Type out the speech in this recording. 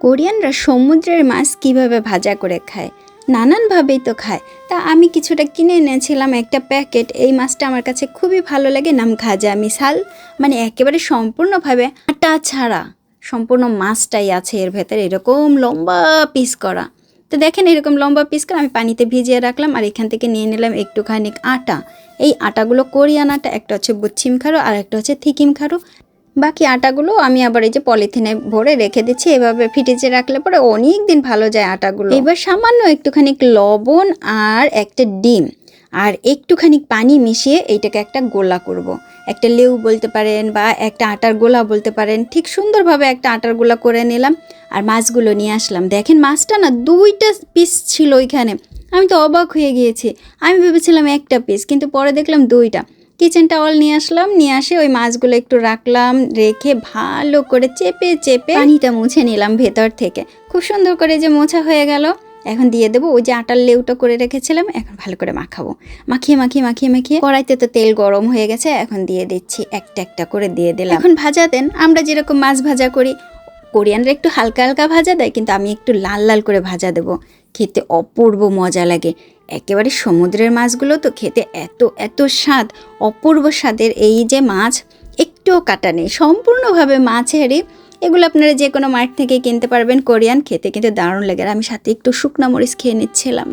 কোরিয়ানরা সমুদ্রের মাছ কিভাবে ভাজা করে খায়, নানানভাবেই তো খায়। তা আমি কিছুটা কিনে এনেছিলাম একটা প্যাকেট। এই মাছটা আমার কাছে খুবই ভালো লাগে, নাম খাজা মিসাল। মানে একেবারে সম্পূর্ণভাবে আটা ছাড়া সম্পূর্ণ মাছটাই আছে এর ভেতরে, এরকম লম্বা পিস করা। তো দেখেন এরকম লম্বা পিস করে আমি পানিতে ভিজিয়ে রাখলাম, আর এখান থেকে নিয়ে নিলাম একটুখানি আটা। এই আটাগুলো কোরিয়ান আটা, একটা হচ্ছে বুচ্ছিম খারো আর একটা হচ্ছে থিকিম খারো। বাকি আটাগুলো আমি আবার এই যে পলিথিনে ভরে রেখে দিচ্ছি, এভাবে ফ্রিজে রাখলে পরে অনেক দিন ভালো যায় আটাগুলো। এবার সামান্য একটুখানি লবণ আর একটা ডিম আর একটুখানি পানি মিশিয়ে এইটাকে একটা গোলা করব। একটা লেউ বলতে পারেন বা একটা আটার গোলা বলতে পারেন। ঠিক সুন্দরভাবে একটা আটার গোলা করে নিলাম আর মাছগুলো নিয়ে আসলাম। দেখেন মাছটা না 2টা পিস ছিল ওইখানে। আমি তো অবাক হয়ে গিয়েছি, আমি ভেবেছিলাম একটা পিস, কিন্তু পরে দেখলাম 2টা। কিচেন টাওয়াল নিয়ে আসলাম, নিয়ে আসে ওই মাছগুলো একটু রাখলাম, রেখে ভালো করে চেপে চেপে পানিটা মুছে নিলাম ভেতর থেকে। খুব সুন্দর করে যে মোছা হয়ে গেল। এখন দিয়ে দেবো ওই যে আটার লেউটা করে রেখেছিলাম, এখন ভালো করে মাখাবো। মাখিয়ে মাখিয়ে মাখিয়ে মাখিয়ে কড়াইতে তো তেল গরম হয়ে গেছে, এখন দিয়ে দিচ্ছি, একটা একটা করে দিয়ে দিলাম। এখন ভাজা দেন, আমরা যেরকম মাছ ভাজা করি, কোরিয়ানরা একটু হালকা হালকা ভাজা দেয়, কিন্তু আমি একটু লাল লাল করে ভাজা দেবো। খেতে অপূর্ব মজা লাগে। একেবারে সমুদ্রের মাছগুলো তো খেতে এত এত স্বাদ, অপূর্ব স্বাদের। এই যে মাছ একটুও কাটা নেই, সম্পূর্ণভাবে মাছেরই। এগুলো আপনারা যে কোনো মার্কেট থেকে কিনতে পারবেন। কোরিয়ান খেতে কিন্তু দারুণ লাগে। আর আমি সাথে একটু শুকনো মরিচ খেয়ে নিচ্ছিলাম।